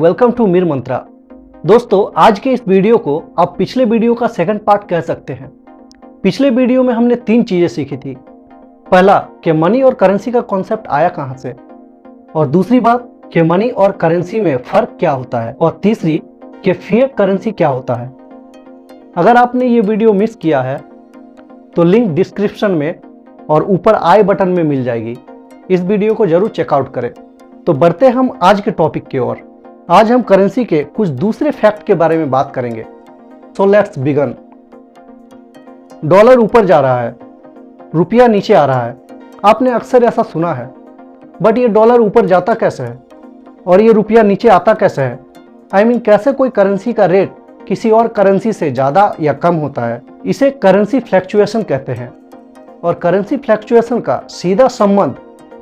Welcome to Mir मंत्रा। दोस्तों, आज के इस वीडियो को आप पिछले वीडियो का सेकंड पार्ट कह सकते हैं। पिछले वीडियो में हमने 3 चीजें सीखी थी। पहला कि मनी और करेंसी का कॉन्सेप्ट आया कहां से, और दूसरी बात कि मनी और करेंसी में फर्क क्या होता है, और तीसरी कि फिएट करेंसी क्या होता है। अगर आपने ये वीडियो मिस किया है तो लिंक डिस्क्रिप्शन में और ऊपर आई बटन में मिल जाएगी। इस वीडियो को जरूर चेकआउट करें। तो बढ़ते हम आज के टॉपिक की ओर। आज हम करेंसी के कुछ दूसरे फैक्ट के बारे में बात करेंगे। So let's begin. डॉलर ऊपर जा रहा है, रुपया नीचे आ रहा है। आपने अक्सर ऐसा सुना है, बट ये डॉलर ऊपर जाता कैसे है और ये रुपया नीचे आता कैसे है? आई मीन कैसे कोई करेंसी का रेट किसी और करेंसी से ज़्यादा या कम होता है? इसे करेंसी फ्लैक्चुएशन कहते हैं। और करेंसी फ्लैक्चुएशन का सीधा संबंध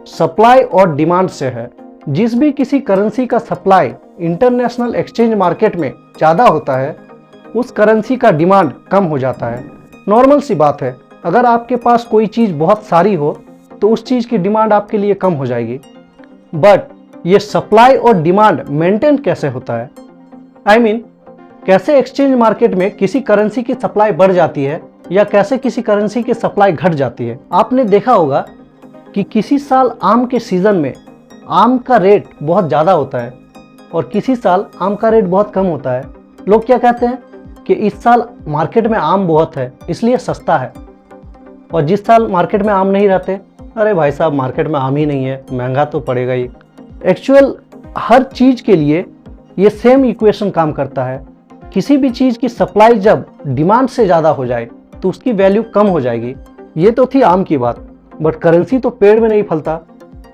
सप्लाई और डिमांड से है। जिस भी किसी करेंसी का सप्लाई इंटरनेशनल एक्सचेंज मार्केट में ज़्यादा होता है, उस करेंसी का डिमांड कम हो जाता है। नॉर्मल सी बात है, अगर आपके पास कोई चीज़ बहुत सारी हो तो उस चीज़ की डिमांड आपके लिए कम हो जाएगी। बट ये सप्लाई और डिमांड मेंटेन कैसे होता है? आई मीन कैसे एक्सचेंज मार्केट में किसी करेंसी की सप्लाई बढ़ जाती है या कैसे किसी करेंसी की सप्लाई घट जाती है? आपने देखा होगा कि किसी साल आम के सीज़न में आम का रेट बहुत ज़्यादा होता है और किसी साल आम का रेट बहुत कम होता है। लोग क्या कहते हैं कि इस साल मार्केट में आम बहुत है इसलिए सस्ता है, और जिस साल मार्केट में आम नहीं रहते, अरे भाई साहब मार्केट में आम ही नहीं है, महंगा तो पड़ेगा ही। एक्चुअल हर चीज़ के लिए ये सेम इक्वेशन काम करता है। किसी भी चीज़ की सप्लाई जब डिमांड से ज़्यादा हो जाए तो उसकी वैल्यू कम हो जाएगी। ये तो थी आम की बात, बट करेंसी तो पेड़ में नहीं फलता,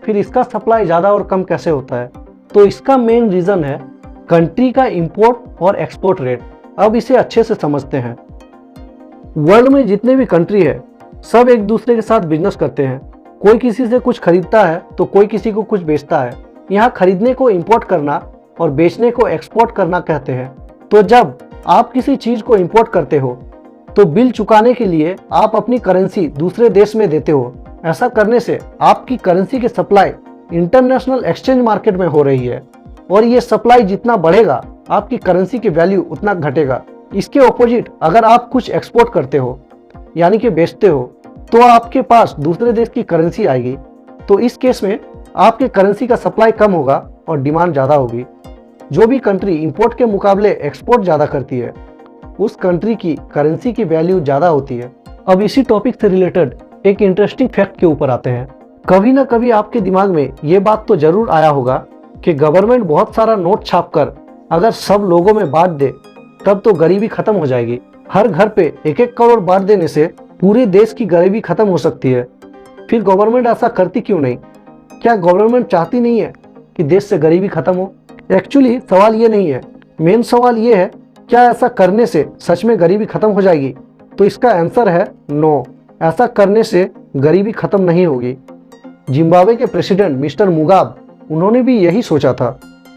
फिर इसका सप्लाई ज़्यादा और कम कैसे होता है? तो इसका मेन रीज़न है कंट्री का इंपोर्ट और एक्सपोर्ट रेट। अब इसे अच्छे से समझते हैं। वर्ल्ड में जितने भी कंट्री है सब एक दूसरे के साथ बिजनेस करते हैं। कोई किसी से कुछ खरीदता है तो कोई किसी को कुछ बेचता है। यहाँ खरीदने को इंपोर्ट करना और बेचने को एक्सपोर्ट करना कहते हैं। तो जब आप किसी चीज़ को इंपोर्ट करते हो तो बिल चुकाने के लिए आप अपनी करेंसी दूसरे देश में देते हो। ऐसा करने से आपकी करेंसी की सप्लाई इंटरनेशनल एक्सचेंज मार्केट में हो रही है, और ये सप्लाई जितना बढ़ेगा आपकी करेंसी की वैल्यू उतना घटेगा। इसके ऑपोजिट अगर आप कुछ एक्सपोर्ट करते हो यानी कि बेचते हो तो आपके पास दूसरे देश की करेंसी आएगी। तो इस केस में आपके करेंसी का सप्लाई कम होगा और डिमांड ज़्यादा होगी। जो भी कंट्री इंपोर्ट के मुकाबले एक्सपोर्ट ज़्यादा करती है उस कंट्री की करेंसी की वैल्यू ज़्यादा होती है। अब इसी टॉपिक से रिलेटेड एक इंटरेस्टिंग फैक्ट के ऊपर आते हैं। कभी ना कभी आपके दिमाग में ये बात तो जरूर आया होगा कि गवर्नमेंट बहुत सारा नोट छापकर अगर सब लोगों में बांट दे तब तो गरीबी खत्म हो जाएगी। हर घर पे 1-1 करोड़ बांट देने से पूरे देश की गरीबी खत्म हो सकती है। फिर गवर्नमेंट ऐसा करती क्यों नहीं? क्या गवर्नमेंट चाहती नहीं है कि देश से गरीबी खत्म हो? एक्चुअली सवाल ये नहीं है। मेन सवाल ये है, क्या ऐसा करने से सच में गरीबी खत्म हो जाएगी? तो इसका आंसर है नो। ऐसा करने से गरीबी खत्म नहीं होगी। जिम्बाब्वे के प्रेसिडेंट मिस्टर मुगाब, उन्होंने भी यही सोचा था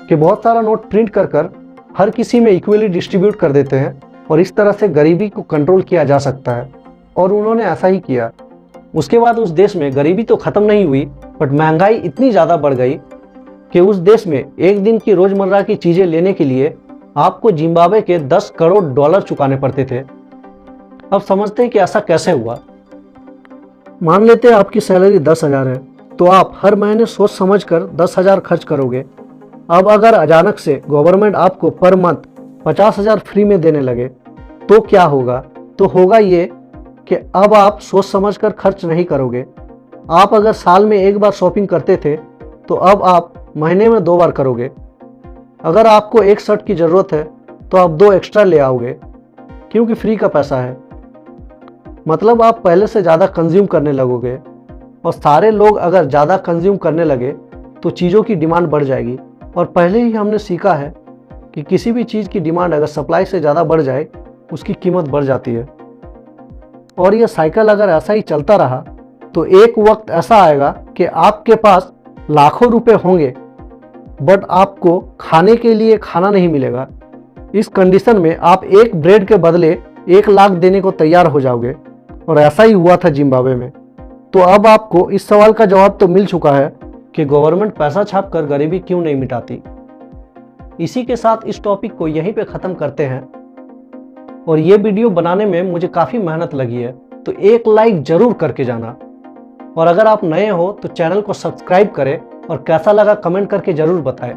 कि बहुत सारा नोट प्रिंट कर हर किसी में इक्वली डिस्ट्रीब्यूट कर देते हैं और इस तरह से गरीबी को कंट्रोल किया जा सकता है, और उन्होंने ऐसा ही किया। उसके बाद उस देश में गरीबी तो खत्म नहीं हुई, बट महंगाई इतनी ज़्यादा बढ़ गई कि उस देश में एक दिन की रोज़मर्रा की चीज़ें लेने के लिए आपको जिम्बाब्वे के 10 करोड़ डॉलर चुकाने पड़ते थे। अब समझते हैं कि ऐसा कैसे हुआ। मान लेते हैं आपकी सैलरी 10,000 है, तो आप हर महीने सोच समझकर 10,000 खर्च करोगे। अब अगर अचानक से गवर्नमेंट आपको पर मंथ 50,000 फ्री में देने लगे तो क्या होगा? तो होगा ये कि अब आप सोच समझकर खर्च नहीं करोगे। आप अगर साल में एक बार शॉपिंग करते थे तो अब आप महीने में 2 बार करोगे। अगर आपको एक शर्ट की ज़रूरत है तो आप 2 एक्स्ट्रा ले आओगे क्योंकि फ्री का पैसा है। मतलब आप पहले से ज़्यादा कंज्यूम करने लगोगे, और सारे लोग अगर ज़्यादा कंज्यूम करने लगे तो चीज़ों की डिमांड बढ़ जाएगी। और पहले ही हमने सीखा है कि किसी भी चीज़ की डिमांड अगर सप्लाई से ज़्यादा बढ़ जाए उसकी कीमत बढ़ जाती है। और यह साइकिल अगर ऐसा ही चलता रहा तो एक वक्त ऐसा आएगा कि आपके पास लाखों रुपए होंगे बट आपको खाने के लिए खाना नहीं मिलेगा। इस कंडीशन में आप एक ब्रेड के बदले 1 लाख देने को तैयार हो जाओगे, और ऐसा ही हुआ था जिम्बाब्वे में। तो अब आपको इस सवाल का जवाब तो मिल चुका है कि गवर्नमेंट पैसा छापकर गरीबी क्यों नहीं मिटाती। इसी के साथ इस टॉपिक को यहीं पे ख़त्म करते हैं। और ये वीडियो बनाने में मुझे काफ़ी मेहनत लगी है, तो एक लाइक ज़रूर करके जाना। और अगर आप नए हो तो चैनल को सब्सक्राइब करें और कैसा लगा कमेंट करके ज़रूर बताएं।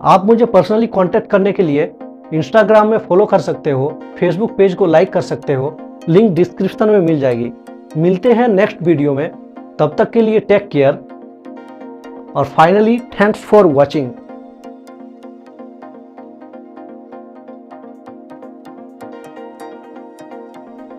आप मुझे पर्सनली कांटेक्ट करने के लिए इंस्टाग्राम में फॉलो कर सकते हो, फेसबुक पेज को लाइक कर सकते हो, लिंक डिस्क्रिप्शन में मिल जाएगी। मिलते हैं नेक्स्ट वीडियो में, तब तक के लिए टेक केयर और फाइनली थैंक्स फॉर वॉचिंग।